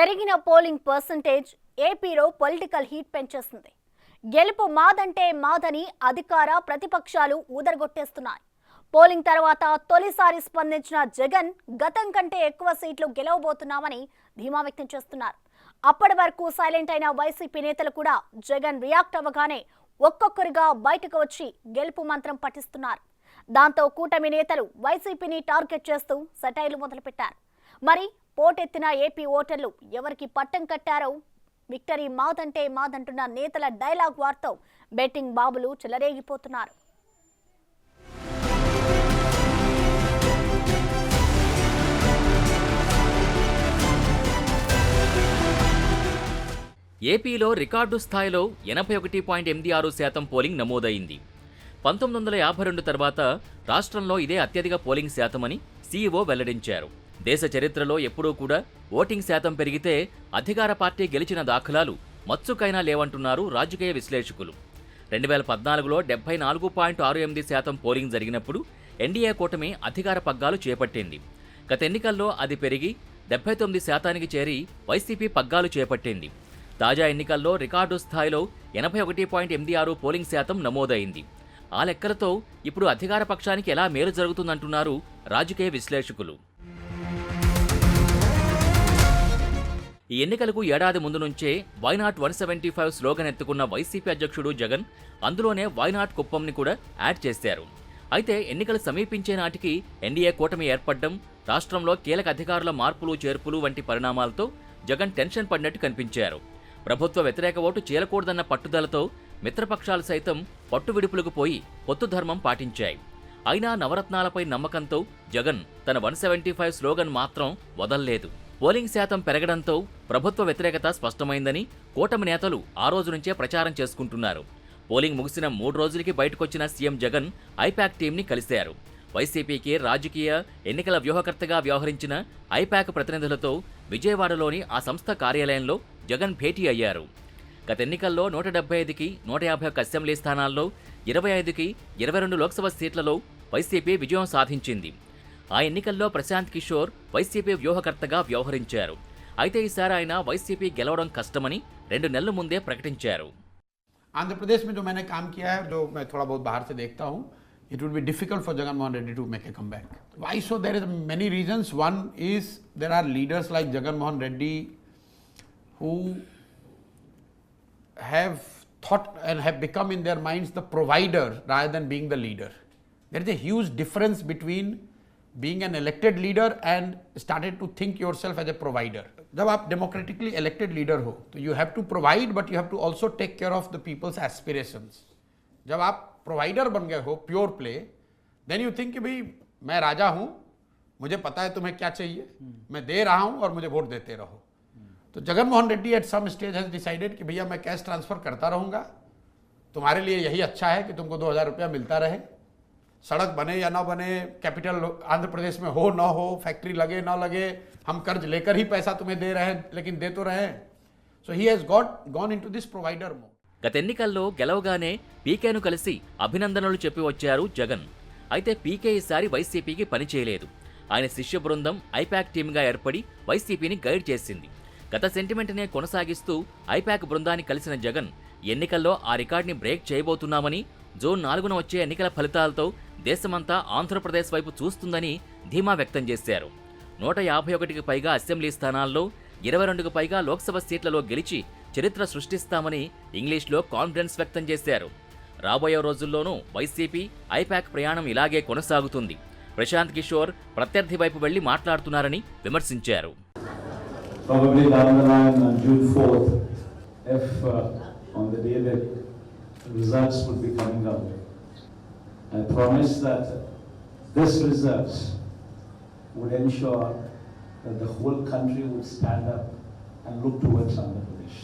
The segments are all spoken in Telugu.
పెరిగిన పోలింగ్ పర్సెంటేజ్ ఏపీలో పొలిటికల్ హీట్ పెంచేస్తుంది. గెలుపు మాదంటే మాదని అధికార ప్రతిపక్షాలు ఊదరగొట్టేస్తున్నాయి. పోలింగ్ తర్వాత తొలిసారి స్పందించిన జగన్ గతం కంటే ఎక్కువ సీట్లు గెలవబోతున్నామని ధీమా వ్యక్తం చేస్తున్నారు. అప్పటి వరకు సైలెంట్ అయిన వైసీపీ నేతలు కూడా జగన్ రియాక్ట్ అవ్వగానే ఒక్కొక్కరిగా బయటకు వచ్చి గెలుపు మంత్రం పఠిస్తున్నారు. దాంతో కూటమి నేతలు వైసీపీని టార్గెట్ చేస్తూ సెటైర్లు మొదలుపెట్టారు. మరి పోటెత్తిన ఏపీ ఓటర్లు ఎవరికి పట్టం కట్టారో? విక్టరీ మాదంటే మాదంటున్న నేతల డైలాగ్ వార్తో బెట్టింగ్ బాబులు చెలరేగిపోతున్నారు. ఏపీలో రికార్డు స్థాయిలో 81.86% పోలింగ్ నమోదైంది. 1952 తర్వాత రాష్ట్రంలో ఇదే అత్యధిక పోలింగ్ శాతమని సీఈఓ వెల్లడించారు. దేశ చరిత్రలో ఎప్పుడూ కూడా ఓటింగ్ శాతం పెరిగితే అధికార పార్టీ గెలిచిన దాఖలాలు మచ్చుకైనా లేవంటున్నారు రాజకీయ విశ్లేషకులు. 2014లో 74.68% పోలింగ్ జరిగినప్పుడు ఎన్డీఏ కూటమి అధికార పగ్గాలు చేపట్టింది. గత ఎన్నికల్లో అది పెరిగి 79%కి చేరి వైసీపీ పగ్గాలు చేపట్టింది. తాజా ఎన్నికల్లో రికార్డు స్థాయిలో 81.86 పోలింగ్ శాతం నమోదైంది. ఆ లెక్కలతో ఇప్పుడు అధికార పక్షానికి ఎలా మేలు జరుగుతుందంటున్నారు రాజకీయ విశ్లేషకులు. ఈ ఎన్నికలకు ఏడాది ముందు నుంచే వైనాట్ 175 స్లోగన్ ఎత్తుకున్న వైసీపీ అధ్యక్షుడు జగన్ అందులోనే వైనాట్ కుప్పంని కూడా యాడ్ చేశారు. అయితే ఎన్నికలు సమీపించే నాటికి ఎన్డీఏ కూటమి ఏర్పడడం, రాష్ట్రంలో కీలక అధికారుల మార్పులు చేర్పులు వంటి పరిణామాలతో జగన్ టెన్షన్ పడినట్టు కనిపించారు. ప్రభుత్వ వ్యతిరేక ఓటు చీలకూడదన్న పట్టుదలతో మిత్రపక్షాలు సైతం పట్టు విడుపులకు పోయి పొత్తు ధర్మం పాటించాయి. అయినా నవరత్నాలపై నమ్మకంతో జగన్ తన 175 స్లోగన్ మాత్రం వదల్లేదు. పోలింగ్ శాతం పెరగడంతో ప్రభుత్వ వ్యతిరేకత స్పష్టమైందని కూటమి నేతలు ఆ రోజు నుంచే ప్రచారం చేసుకుంటున్నారు. పోలింగ్ ముగిసిన 3 రోజులకి బయటకొచ్చిన సీఎం జగన్ ఐపాక్ టీంని కలిశారు. వైసీపీకి రాజకీయ ఎన్నికల వ్యూహకర్తగా వ్యవహరించిన ఐపాక్ ప్రతినిధులతో విజయవాడలోని ఆ సంస్థ కార్యాలయంలో జగన్ భేటీ అయ్యారు. గత ఎన్నికల్లో 175కి 151 అసెంబ్లీ స్థానాల్లో 25కి 22 లోక్సభ సీట్లలో వైసీపీ విజయం సాధించింది. ఆ ఎన్నికల్లో ప్రశాంత్ కిషోర్ వైసీపీ వ్యూహకర్తగా వ్యవహరించారు. అయితే ఈసారి ఆయన వైసీపీ గెలవడం కష్టమని 2 నెలల ముందే ప్రకటించారు. आंध्र प्रदेश में जो मैंने काम किया है, जो मैं थोड़ा बहुत बाहर से देखता हूँ, it would be difficult for Jagan Mohan Reddy to make a comeback. Why so? There is many reasons. One is there are leaders like Jagan Mohan Reddy who have thought and have become in their minds the provider rather than being the leader. There is a huge difference between being an elected leader and started to think yourself as a provider. जब आप democratically elected leader हो तो you have to provide but you have to also take care of the people's aspirations. जब आप provider बन गए हो pure play, then you think कि भाई मैं राजा हूँ, मुझे पता है तुम्हें क्या चाहिए, मैं दे रहा हूँ और मुझे वोट देते रहो. तो Jagan Mohan Reddy at some stage has decided कि भैया मैं कैश ट्रांसफर करता रहूँगा, तुम्हारे लिए यही अच्छा है कि तुमको 2000 रुपया मिलता रहे, सड़क बने या ना बने, कैपिटल आंध्र प्रदेश में हो ना हो, फैक्ट्री लगे ना लगे, हम कर्ज लेकर ही पैसा तुम्हें दे रहे हैं, लेकिन दे तो रहे हैं. So he has gone into this provider mode. గత ఎన్నికల్లో గెలవగానే పీకేను కలిసి అభినందనలు చెప్పి వచ్చారు జగన్. అయితే పీకే ఈసారి వైసీపీకి పని చేయలేదు. ఆయన శిష్య బృందం ఐపాక్ టీమ్గా ఏర్పడి వైసీపీని గైడ్ చేసింది. గత సెంటిమెంట్నే కొనసాగిస్తూ ఐపాక్ బృందాన్ని కలిసిన జగన్ ఎన్నికల్లో ఆ రికార్డ్ని బ్రేక్ చేయబోతున్నామని, జూన్ 4న వచ్చే ఎన్నికల ఫలితాలతో దేశమంతా ఆంధ్రప్రదేశ్ వైపు చూస్తుందని ధీమా వ్యక్తం చేశారు. 151కి పైగా అసెంబ్లీ స్థానాల్లో 22కి పైగా లోక్సభ సీట్లలో గెలిచి చరిత్ర సృష్టిస్తామని ఇంగ్లీష్లో కాన్ఫిడెన్స్ వ్యక్తం చేశారు. రాబోయే రోజుల్లోనూ వైసీపీ ఐపాక్ ప్రయాణం ఇలాగే కొనసాగుతుంది. ప్రశాంత్ కిషోర్ ప్రత్యర్థి వైపు వెళ్లి మాట్లాడుతున్నారని విమర్శించారు. Results would be coming out. I promise that this results would ensure that the whole country would stand up and look towards Andhra Pradesh.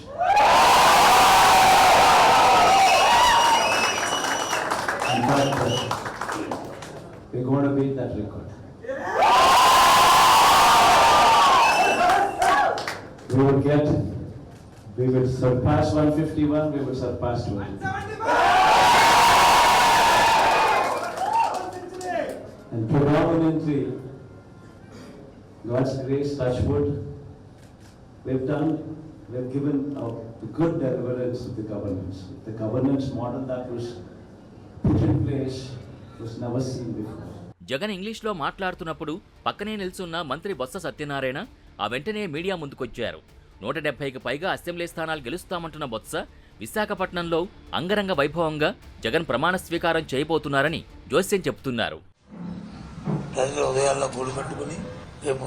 In fact, we're going to beat that record. We will surpass 151, we will surpass 200. And predominantly, God's grace, touch wood, we've given good deliverance to the governance. The governance model that was put in place was never seen before. Jagan ఇంగ్లీష్లో మాట్లాడుతున్నప్పుడు పక్కనే నిల్చున్న మంత్రి బొత్స సత్యనారాయణ ఆ వెంటనే మీడియా ముందుకొచ్చారు. 170కి పైగా అసెంబ్లీ స్థానాలు గెలుస్తామంటున్న బొత్స విశాఖపట్నంలో అంగరంగ వైభవంగా జగన్ ప్రమాణ స్వీకారం చేయబోతున్నారని జోస్యం చెబుతున్నారు. ప్రజలు ఉదయాల్లో పూలు కట్టుకుని రేపు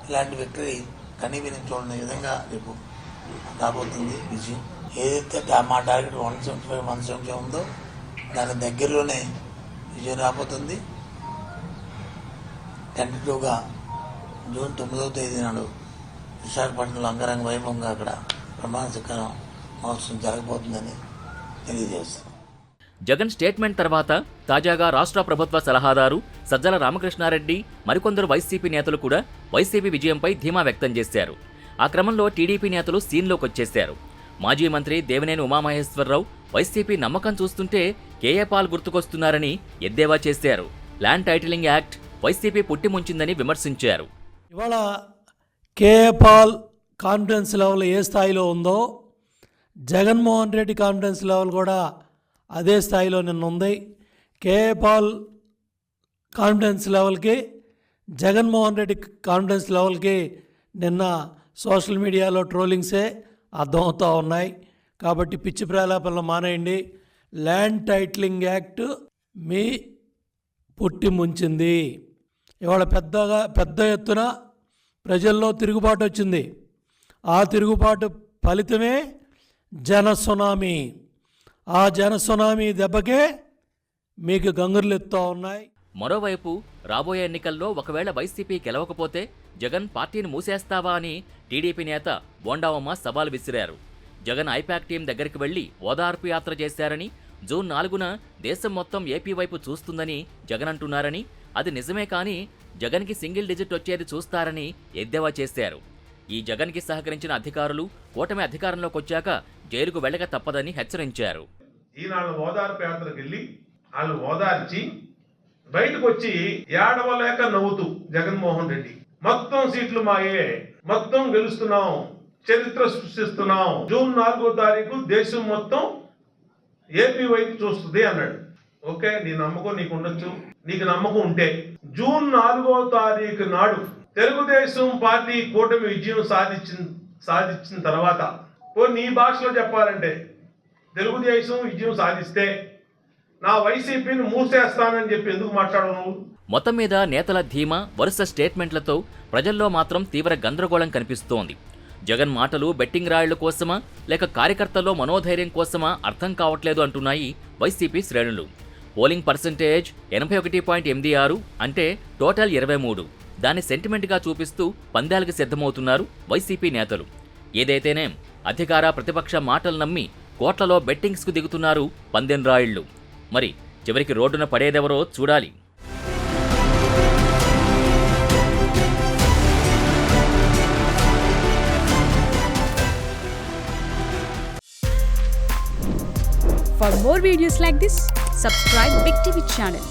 ఇలాంటి వ్యక్తి కనీవిని చూడని విధంగా రేపు రాబోతుంది విజయం. ఏదైతే మా టార్గెట్ 175, 170 ఉందో దాని దగ్గరలోనే విజయం రాబోతుంది. టెంటేటివ్గా జూన్ 9వ తేదీ నాడు విశాఖపట్నంలో అంగరంగ వైభవంగా అక్కడ ప్రమాణ స్వీకారం మహోత్సవం జరగబోతుందని తెలియజేస్తాం. జగన్ స్టేట్మెంట్ తర్వాత తాజాగా రాష్ట్ర ప్రభుత్వ సలహాదారు సజ్జల రామకృష్ణారెడ్డి మరికొందరు వైసీపీ నేతలు కూడా వైసీపీ విజయంపై ధీమా వ్యక్తం చేశారు. ఆ క్రమంలో టీడీపీ నేతలు సీన్లోకొచ్చేశారు. మాజీ మంత్రి దేవినేని ఉమామహేశ్వరరావు వైసీపీ నమ్మకం చూస్తుంటే కేఏ పాల్ గుర్తుకొస్తున్నారని ఎద్దేవా చేశారు. ల్యాండ్ టైటిలింగ్ యాక్ట్ వైసీపీ పుట్టి ముంచిందని విమర్శించారు. ఇవాళ కేఏ పాల్ కాన్ఫిడెన్స్ లెవెల్ ఏ స్థాయిలో ఉందో జగన్మోహన్ రెడ్డి కాన్ఫిడెన్స్ లెవెల్ కూడా అదే స్థాయిలో నిన్న ఉంది. కేఏ పాల్ కాన్ఫిడెన్స్ లెవెల్కి జగన్మోహన్ రెడ్డి కాన్ఫిడెన్స్ లెవెల్కి నిన్న సోషల్ మీడియాలో ట్రోలింగ్సే అర్థమవుతూ ఉన్నాయి. కాబట్టి పిచ్చి ప్రలాపనలు మానేయండి. ల్యాండ్ టైటిలింగ్ యాక్ట్ మీ పుట్టి ముంచింది. ఇవాళ పెద్ద ఎత్తున ప్రజల్లో తిరుగుబాటు వచ్చింది. ఆ తిరుగుబాటు ఫలితమే జన సునామీ. ఆ జన సునామీ దెబ్బకే మీకు గంగుర్లు ఎత్తుతూ ఉన్నాయి. మరోవైపు రాబోయే ఎన్నికల్లో ఒకవేళ వైసీపీ గెలవకపోతే జగన్ పార్టీని మూసేస్తావా అని టీడీపీ నేత బోండావమ్మ సవాల్ విసిరారు. జగన్ ఐపాక్ టీం దగ్గరికి వెళ్లి ఓదార్పు యాత్ర చేశారని, జూన్ 4న దేశం మొత్తం ఏపీ వైపు చూస్తుందని జగన్ అంటున్నారని, అది నిజమే కానీ జగన్కి సింగిల్ డిజిట్ వచ్చేది చూస్తారని ఎద్దేవా చేశారు. ఈ జగన్కి సహకరించిన అధికారులు కూటమి అధికారంలోకి వచ్చాక జైలుకు వెళ్ళక తప్పదని హెచ్చరించారు. ఈనాడు ఓదార్పు యాత్రకు వెళ్ళి వాళ్ళు ఓదార్చి బయటకు వచ్చి ఏడవలేక నవ్వుతూ జగన్మోహన్ రెడ్డి మొత్తం సీట్లు మాయే, మొత్తం గెలుస్తున్నాం, చరిత్ర సృష్టిస్తున్నాం, జూన్ 4వ తారీఖు దేశం మొత్తం ఏపీ వైపు చూస్తుంది అన్నాడు. ఓకే, నీ నమ్మకం నీకు ఉండొచ్చు. నీకు నమ్మకం ఉంటే జూన్ 4వ తారీఖు నాడు తెలుగుదేశం పార్టీ కూటమి విజయం సాధించిన తర్వాత నీ భాషలో చెప్పాలంటే తెలుగుదేశం విజయం సాధిస్తే నా వైసీపీని మూసేస్తానని చెప్పి ఎందుకు మాట్లాడను? మొత్తం మీద నేతల ధీమా, వరుస స్టేట్మెంట్లతో ప్రజల్లో మాత్రం తీవ్ర గందరగోళం కనిపిస్తోంది. జగన్ మాటలు బెట్టింగ్ రాళ్ల కోసమా లేక కార్యకర్తల్లో మనోధైర్యం కోసమా అర్థం కావట్లేదు అంటున్నాయి వైసీపీ శ్రేణులు. పోలింగ్ పర్సెంటేజ్ 81.86 అంటే టోటల్ 23. దాన్ని సెంటిమెంట్గా చూపిస్తూ పందాలకు సిద్ధమవుతున్నారు వైసీపీ నేతలు. ఏదైతేనేం అధికార ప్రతిపక్ష మాటలు నమ్మి కోట్లలో బెట్టింగ్స్కు దిగుతున్నారు పందెం రాయుళ్లు. మరి చివరికి రోడ్డున పడేదెవరో చూడాలి. For more videos like this, subscribe Big TV channel.